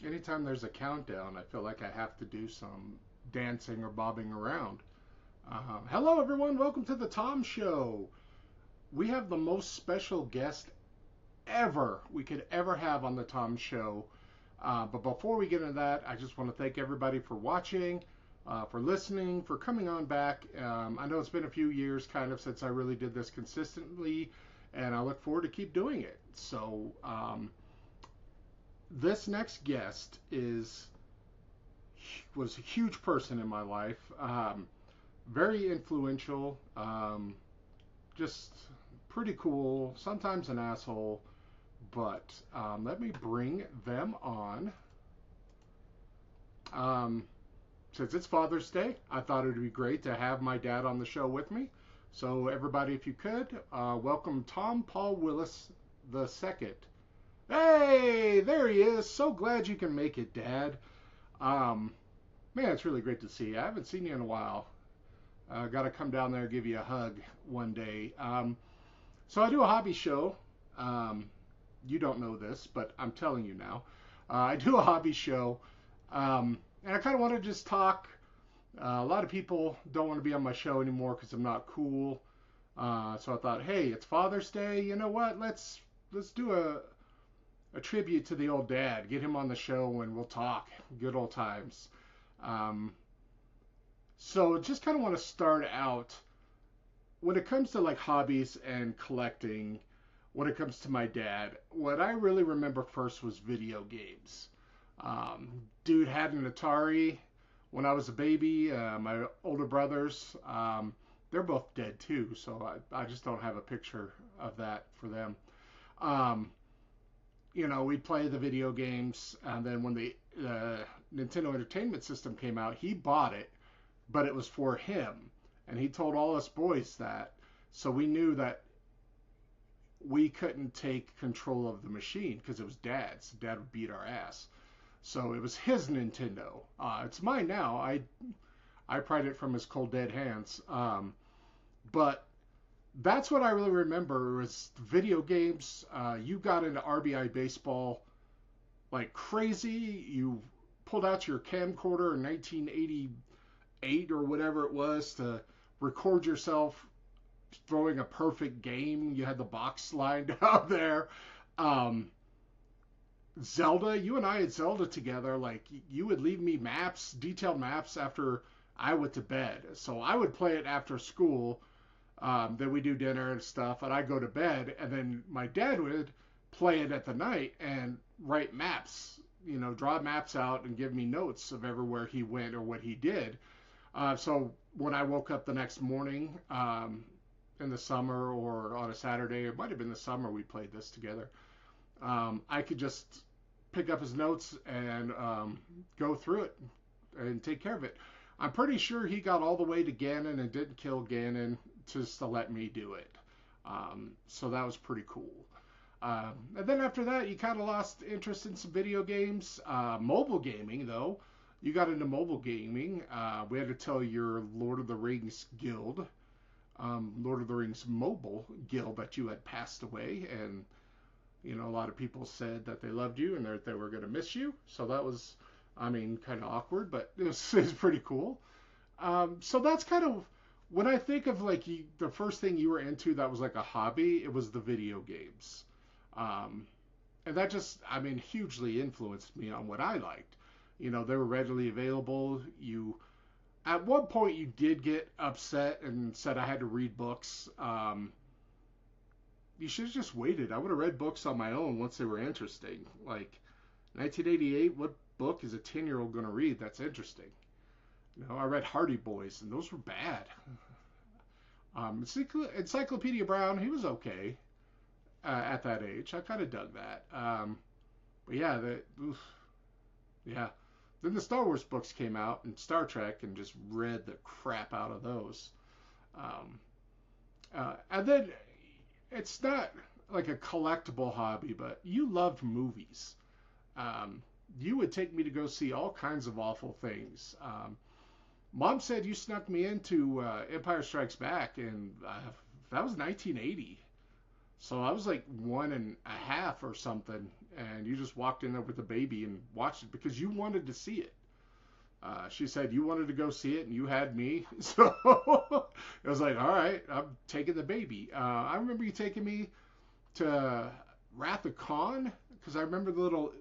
Anytime there's a countdown, I feel like I have to do some dancing or bobbing around. Hello, everyone. Welcome to the Tom Show. We have the most special guest ever we could ever have on the Tom Show. But before we get into that, I just want to thank everybody for watching, for listening, for coming on back. I know it's been a few years kind of since I really did this consistently, and I look forward to keep doing it. This next guest was a huge person in my life, very influential, just pretty cool. Sometimes an asshole, but let me bring them on. Um, since it's Father's Day, I thought it would be great to have my dad on the show with me. So everybody, if you could, welcome Tom Paul Willis the second. Hey, there he is. So glad you can make it, Dad. Um, Man, it's really great to see you. I haven't seen you in a while. Got to come down there and give you a hug one day. So I do a hobby show. Um, you don't know this, but I'm telling you now. I do a hobby show, and I kind of want to just talk. A lot of people don't want to be on my show anymore because I'm not cool. So I thought, hey, it's Father's Day. You know what? Let's do a tribute to the old dad. Get him on the show and we'll talk. Good old times. Um, so just kind of want to start out when it comes to like hobbies and collecting. When it comes to my dad, what I really remember first was video games. Dude had an Atari when I was a baby. My older brothers, they're both dead too, so I just don't have a picture of that for them. Um, we'd play the video games, and then when the Nintendo Entertainment System came out, he bought it, but it was for him, and he told all us boys that. So we knew that we couldn't take control of the machine because it was Dad's. Dad would beat our ass. So it was his Nintendo. It's mine now. I pried it from his cold dead hands. But that's what I really remember was video games. You got into RBI baseball like crazy. You pulled out your camcorder in 1988 or whatever it was to record yourself throwing a perfect game. You had the box lined out there. Um, Zelda, you and I had Zelda together. Like you would leave me maps, detailed maps after I went to bed. So I would play it after school. Then we do dinner and stuff, and I go to bed, and then my dad would play it at the night and write maps. Draw maps out and give me notes of everywhere he went or what he did. So when I woke up the next morning, in the summer or on a Saturday, it might have been the summer we played this together. I could just pick up his notes and go through it and take care of it. I'm pretty sure he got all the way to Ganon and didn't kill Ganon just to let me do it. So that was pretty cool. And then after that, you kind of lost interest in some video games. Mobile gaming, though, you got into mobile gaming. We had to tell your Lord of the Rings guild, Lord of the Rings mobile guild, that you had passed away, and a lot of people said that they loved you and that they were going to miss you. So that was, I mean, kind of awkward, but it was pretty cool. So that's kind of when I think of like the first thing you were into that was like a hobby, it was the video games. Um, and that just, I mean, hugely influenced me on what I liked. They were readily available. At one point, you did get upset and said I had to read books. You should have just waited. I would have read books on my own once they were interesting. Like 1988, what book is a 10-year-old going to read that's interesting? I read Hardy Boys, and those were bad. Encyclopedia Brown, he was okay at that age. I kind of dug that. But yeah, yeah. Then the Star Wars books came out and Star Trek, and just read the crap out of those. Um, and then it's not like a collectible hobby, but you loved movies. Um, you would take me to go see all kinds of awful things. Mom said you snuck me into Empire Strikes Back, and that was 1980. So I was like 1.5 or something, and you just walked in there with the baby and watched it because you wanted to see it. She said you wanted to go see it, and you had me, so it was like, all right, I'm taking the baby. I remember you taking me to Wrath of Khan because I remember the little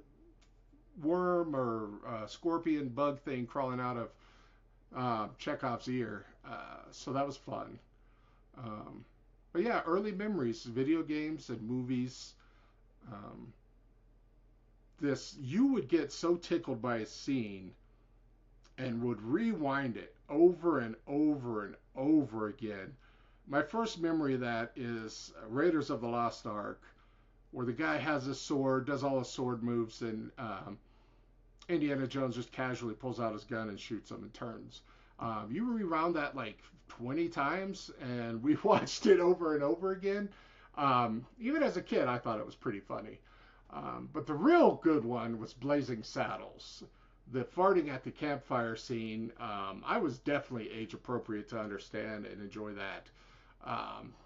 worm or scorpion bug thing crawling out of Chekhov's ear. So that was fun. Um, but yeah, early memories, video games and movies. Um, this you would get so tickled by a scene and would rewind it over and over and over again. My first memory of that is Raiders of the Lost Ark, where the guy has a sword, does all his sword moves, and Indiana Jones just casually pulls out his gun and shoots him and turns. You rewound that like 20 times, and we watched it over and over again. Even as a kid, I thought it was pretty funny. But the real good one was Blazing Saddles. The farting at the campfire scene, I was definitely age appropriate to understand and enjoy that.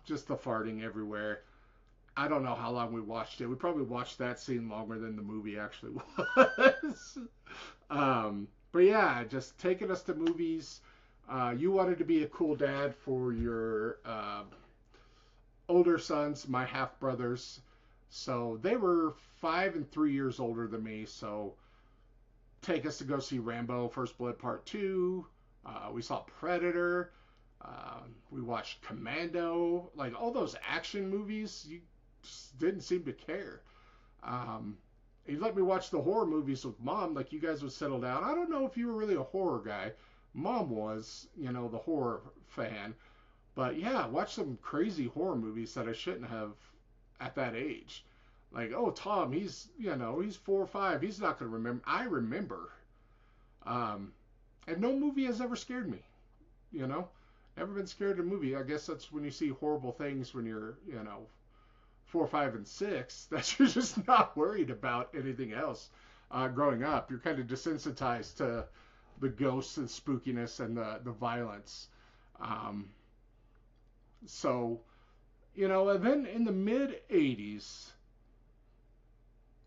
Just the farting everywhere. I don't know how long we watched it. We probably watched that scene longer than the movie actually was. But yeah, just taking us to movies. You wanted to be a cool dad for your older sons, my half brothers. So they were 5 and 3 years older than me. So take us to go see Rambo: First Blood Part 2. We saw Predator. We watched Commando. Like all those action movies, you just didn't seem to care. You let me watch the horror movies with mom, like you guys would settle down. I don't know if you were really a horror guy. Mom was, the horror fan. But yeah, watch some crazy horror movies that I shouldn't have at that age. Like, oh, Tom, he's 4 or 5. He's not going to remember. I remember. Um, and no movie has ever scared me, you know? Never been scared of a movie. I guess that's when you see horrible things when you're, 4, 5, and 6, that you're just not worried about anything else. Growing up, you're kind of desensitized to the ghosts and spookiness and the violence. Um, so, and then in the mid 80s,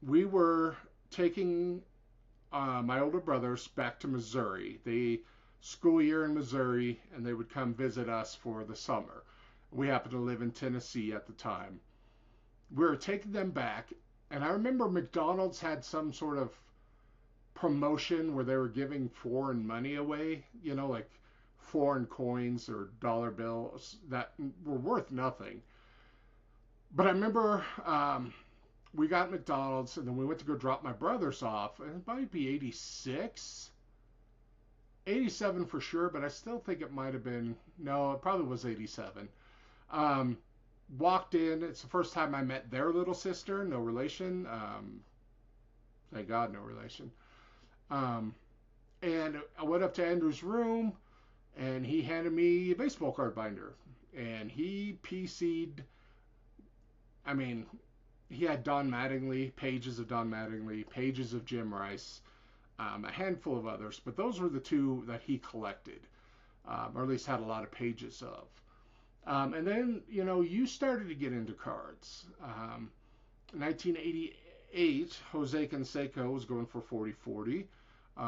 we were taking my older brothers back to Missouri. The school year in Missouri, and they would come visit us for the summer. We happened to live in Tennessee at the time. We were taking them back, and I remember McDonald's had some sort of promotion where they were giving foreign money away, like foreign coins or dollar bills that were worth nothing. But I remember we got McDonald's, and then we went to go drop my brothers off, and it might be 86, 87 for sure, but I still think it might have been, no, it probably was 87. Um, Walked in. It's the first time I met their little sister. No relation. Thank God, no relation. Um, and I went up to Andrew's room, and he handed me a baseball card binder. And he PC'd. I mean, he had Don Mattingly, pages of Don Mattingly, pages of Jim Rice, a handful of others, but those were the two that he collected, or at least had a lot of pages of. And then, you started to get into cards. 1988, Jose Canseco was going for 40-40.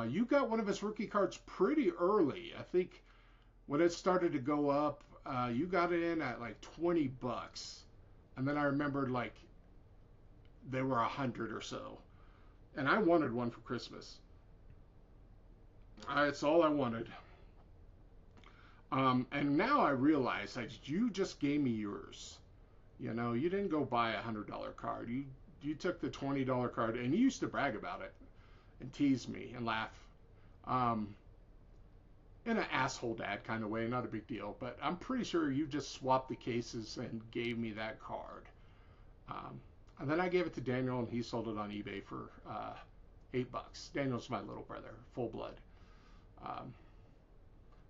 You got one of his rookie cards pretty early. I think when it started to go up, you got it in at like $20. And then I remembered like they were 100 or so. And I wanted one for Christmas. It's all I wanted. And now I realize that you just gave me yours. You didn't go buy $100 card. You took the $20 card, and you used to brag about it and tease me and laugh. In an asshole dad kind of way, not a big deal. But I'm pretty sure you just swapped the cases and gave me that card. And then I gave it to Daniel, and he sold it on eBay for $8. Daniel's my little brother, full blood.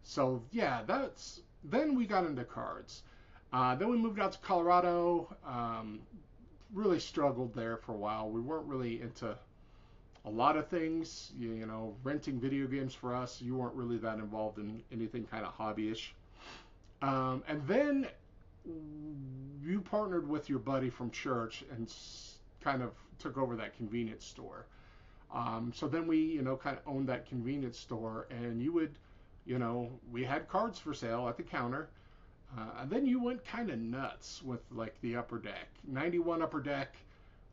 So yeah, then we got into cards. Then we moved out to Colorado. Really struggled there for a while. We weren't really into a lot of things. Renting video games for us. You weren't really that involved in anything kind of hobbyish. And then you partnered with your buddy from church and kind of took over that convenience store. So then we, kind of owned that convenience store, and you would, we had cards for sale at the counter. And then you went kind of nuts with like the Upper Deck. 91 Upper Deck,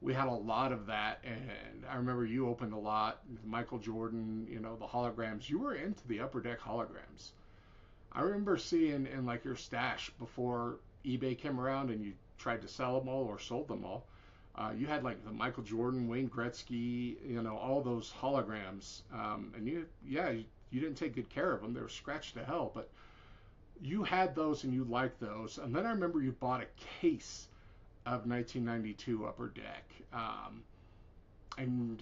we had a lot of that. And I remember you opened a lot. Michael Jordan, the holograms. You were into the Upper Deck holograms. I remember seeing in like your stash before eBay came around and you tried to sell them all or sold them all. You had like the Michael Jordan, Wayne Gretzky, all those holograms. And you didn't take good care of them. They were scratched to hell, but you had those and you liked those. And then I remember you bought a case of 1992 Upper Deck. And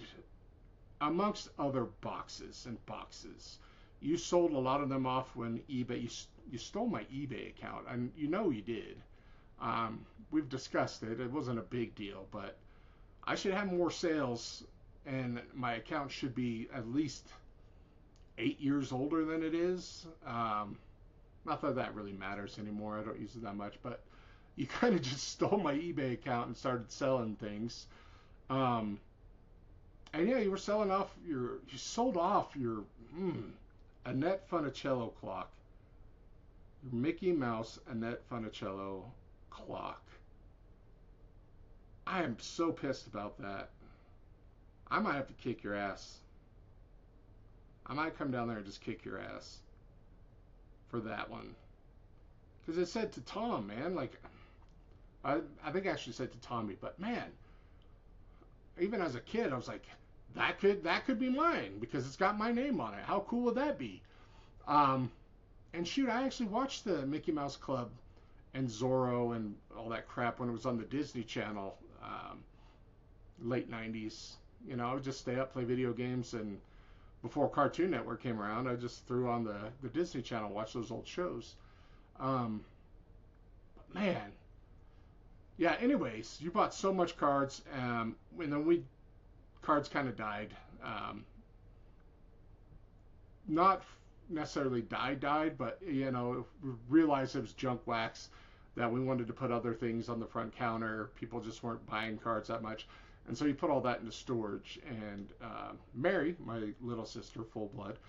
amongst other boxes and boxes, you sold a lot of them off when you stole my eBay account, and you did. We've discussed it. It wasn't a big deal, but I should have more sales, and my account should be at least 8 years older than it is. Not that that really matters anymore. I don't use it that much, but you kind of just stole my eBay account and started selling things. And yeah, you were selling off you sold off your Annette Funicello clock. Your Mickey Mouse Annette Funicello clock. I am so pissed about that. I might have to kick your ass. I might come down there and just kick your ass for that one. Because it said to Tom, man, like, I think I actually said to Tommy, but man, even as a kid, I was like, that could be mine because it's got my name on it. How cool would that be? And shoot, I actually watched the Mickey Mouse Club and Zorro and all that crap when it was on the Disney Channel, late 90s. I would just stay up, play video games, and before Cartoon Network came around, I just threw on the Disney Channel, watch those old shows. But man, yeah. Anyways, you bought so much cards, and then cards kind of died. Not necessarily died, but we realized it was junk wax. That we wanted to put other things on the front counter. People just weren't buying cards that much. And so you put all that into storage. And Mary, my little sister, full blood,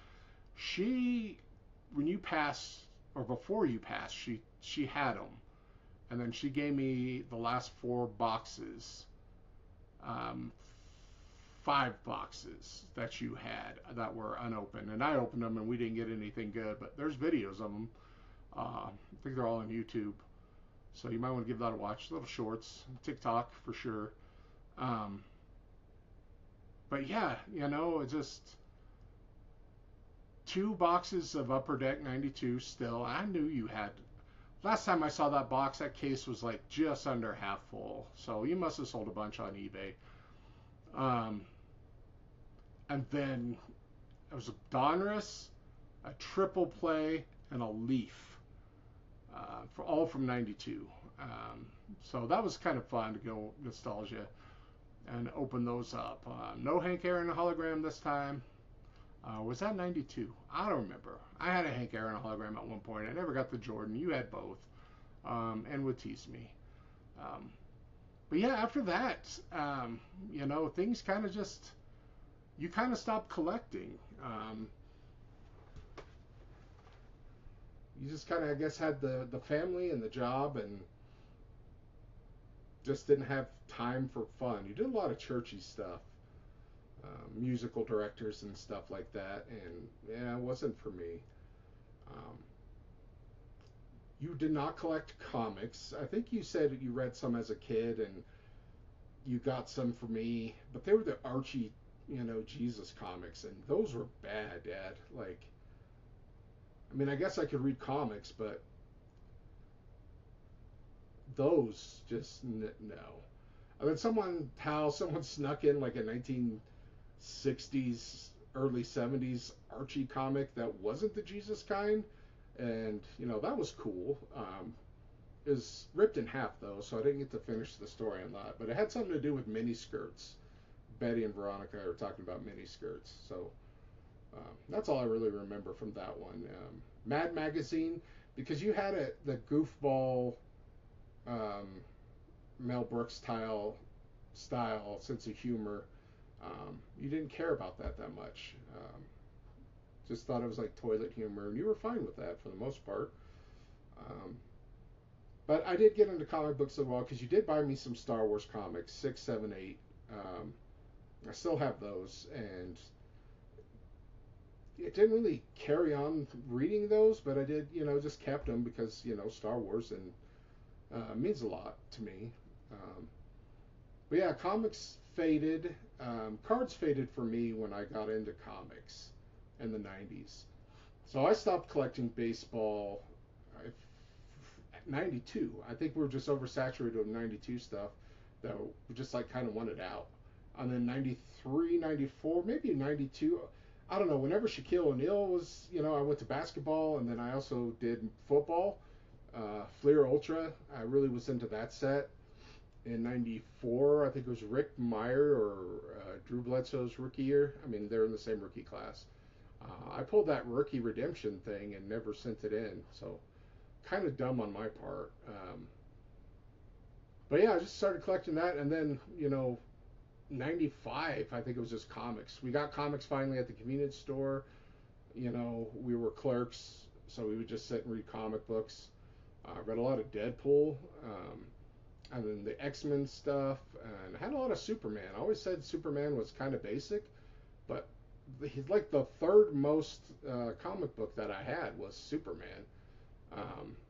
when you passed, or before you passed, she had them. And then she gave me the last 4 boxes, 5 boxes that you had that were unopened. And I opened them and we didn't get anything good, but there's videos of them. I think they're all on YouTube. So you might want to give that a watch. Little shorts, TikTok for sure. But yeah, it's just 2 boxes of Upper Deck 92 still. I knew you had. Last time I saw that box, that case was like just under half full. So you must have sold a bunch on eBay. And then it was a Donruss, a Triple Play, and a Leaf. All from 92. So that was kind of fun to go nostalgia and open those up. No Hank Aaron hologram this time. Was that 92? I don't remember. I had a Hank Aaron hologram at one point. I never got the Jordan. You had both. And would tease me. But yeah, after that, things kind of just, you kind of stopped collecting. You just kind of, I guess, had the family and the job and just didn't have time for fun. You did a lot of churchy stuff, musical directors and stuff like that, and yeah, it wasn't for me. You did not collect comics. I think you said you read some as a kid and you got some for me, but they were the Archie, Jesus comics, and those were bad, Dad. Like, I mean, I guess I could read comics, but those just no. And then someone snuck in like a 1960s, early 70s Archie comic that wasn't the Jesus kind, and that was cool. It was ripped in half though, so I didn't get to finish the story on that. But it had something to do with mini skirts. Betty and Veronica are talking about mini skirts, so that's all I really remember from that one. Mad Magazine, because you had the goofball um, Mel Brooks style sense of humor. You didn't care about that much. Just thought it was like toilet humor, and you were fine with that for the most part. Um, but I did get into comic books as well because you did buy me some Star Wars comics, 6, 7, 8. Um, I still have those, and it didn't really carry on reading those, but I did, just kept them because Star Wars and means a lot to me. But yeah, comics faded. Cards faded for me when I got into comics in the 90s. So I stopped collecting baseball at 92. I think we were just oversaturated with 92 stuff that we just like kind of wanted out. And then 93, 94, maybe 92. I don't know. Whenever Shaquille O'Neal was, I went to basketball and then I also did football. Fleer Ultra, I really was into that set. In 94, I think it was Rick Meyer or Drew Bledsoe's rookie year. I mean, they're in the same rookie class. I pulled that rookie redemption thing and never sent it in, so kind of dumb on my part. But yeah, I just started collecting that, and then 95, I think it was just comics. We got comics finally at the convenience store. We were clerks, so we would just sit and read comic books. Read a lot of Deadpool. And then the X-Men stuff, and I had a lot of Superman. I always said Superman was kind of basic, but he's like the third most comic book that I had was Superman,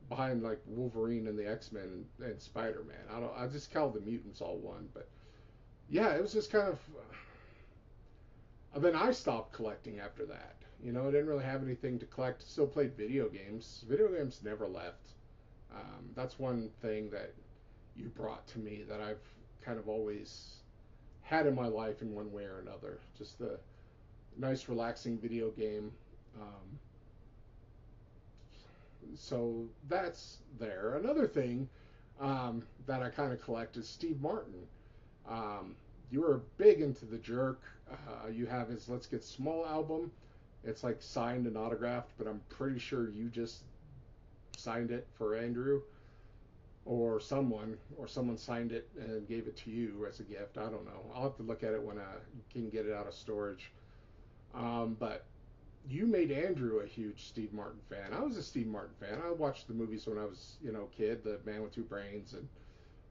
behind like Wolverine and the X-Men and Spider-Man. I just called the mutants all one, but yeah, it was just kind of. And then I stopped collecting after that. I didn't really have anything to collect. Still played video games. Video games never left. That's one thing that you brought to me that I've kind of always had in my life in one way or another. Just a nice, relaxing video game. Um, so that's there. Another thing that I kind of collect is Steve Martin. You were big into the Jerk. You have his Let's Get Small album. It's like signed and autographed, but I'm pretty sure you just signed it for Andrew or someone signed it and gave it to you as a gift. I don't know. I'll have to look at it when I can get it out of storage. But you made Andrew a huge Steve Martin fan. I was a Steve Martin fan. I watched the movies when I was, a kid, The Man with Two Brains and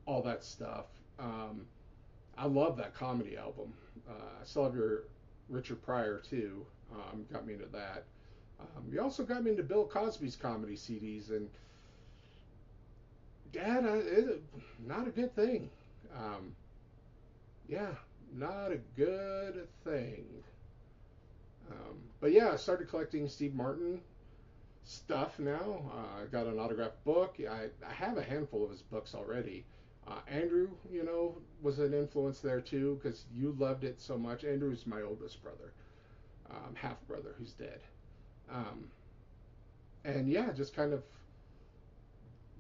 all that stuff. I love that comedy album. I still have your Richard Pryor too. Got me into that. You also got me into Bill Cosby's comedy CDs, and Dad, not a good thing. Um, yeah, not a good thing. But yeah, I started collecting Steve Martin stuff now. I got an autographed book. I have a handful of his books already. Andrew, was an influence there too because you loved it so much. Andrew's my oldest brother, half brother who's dead. Um, and yeah, just kind of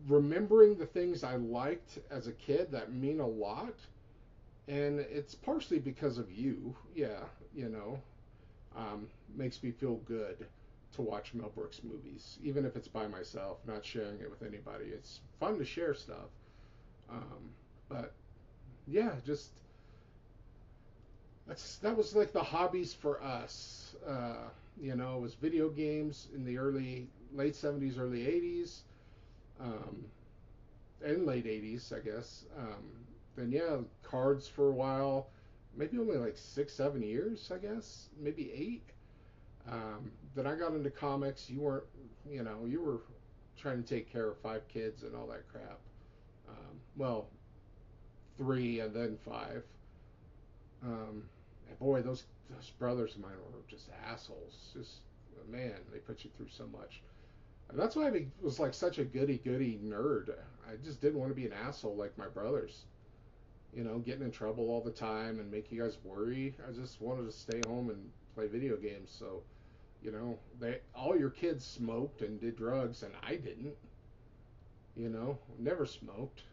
remembering the things I liked as a kid that mean a lot. And it's partially because of you. Yeah, you know, makes me feel good to watch Mel Brooks movies, even if it's by myself, not sharing it with anybody. It's fun to share stuff. Um, but yeah, just that was like the hobbies for us. It was video games in the late '70s, early '80s, um, and late '80s, I guess. Then yeah, cards for a while, maybe only like 6, 7 years, I guess, maybe 8. Then I got into comics. You weren't, you were trying to take care of 5 kids and all that crap. Well, 3 and then 5. And boy, those brothers of mine were just assholes. Just man, they put you through so much. And that's why I was like such a goody goody nerd. I just didn't want to be an asshole like my brothers. Getting in trouble all the time and make you guys worry. I just wanted to stay home and play video games. So, they all your kids smoked and did drugs, and I didn't. Never smoked.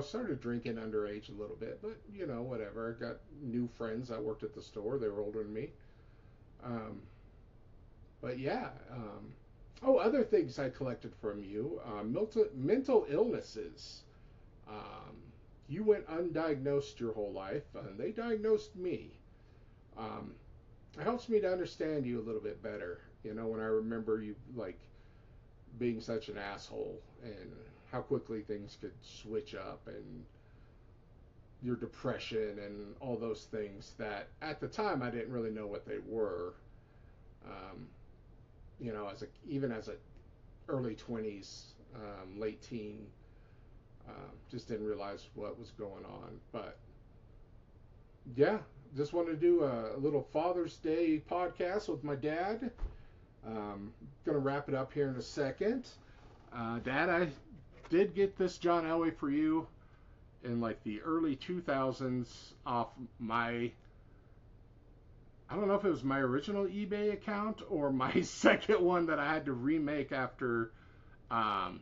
Started drinking underage a little bit, but whatever. I got new friends that worked at the store. They were older than me. Um, but yeah, Oh, other things I collected from you, mental illnesses. Um, you went undiagnosed your whole life, and they diagnosed me. Um, it helps me to understand you a little bit better. You know, when I remember you like being such an asshole and how quickly things could switch up and your depression and all those things that at the time I didn't really know what they were. Um, you know, even as a early 20s, late teen, just didn't realize what was going on. But yeah, just wanted to do a little Father's Day podcast with my dad. Gonna wrap it up here in a second. Dad, I did get this John Elway for you in like the early 2000s off my, I don't know if it was my original eBay account or my second one that I had to remake um,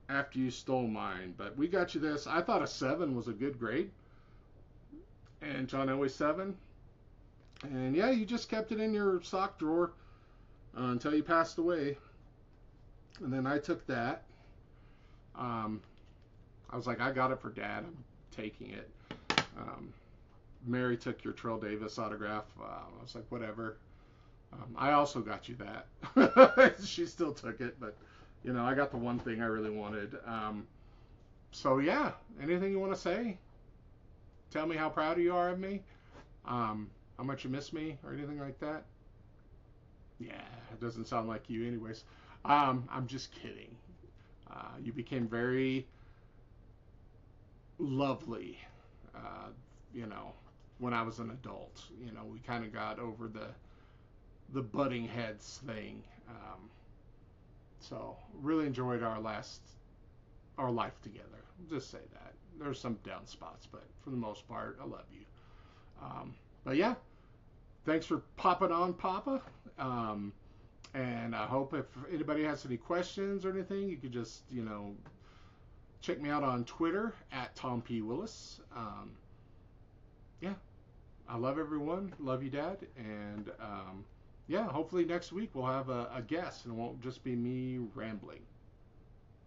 after you stole mine. But we got you this. I thought a 7 was a good grade, and John Elway 7. And yeah, you just kept it in your sock drawer until you passed away. And then I took that. Um, I was like, I got it for Dad. I'm taking it. Um, Mary took your Trill Davis autograph. I was like, whatever. I also got you that. She still took it, but you know, I got the one thing I really wanted. So yeah, anything you want to say? Tell me how proud you are of me. How much you miss me or anything like that. Yeah, it doesn't sound like you, anyways. I'm just kidding. You became very lovely. Uh, you know, when I was an adult, you know, we kind of got over the butting heads thing. So really enjoyed our life together. Just say that. There's some down spots, but for the most part, I love you. But yeah, thanks for popping on, Papa. And I hope if anybody has any questions or anything, you could just, you know, check me out on Twitter at Tom P. Willis. Yeah, I love everyone. Love you, Dad. And yeah, hopefully next week we'll have a guest and it won't just be me rambling.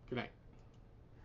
Good night.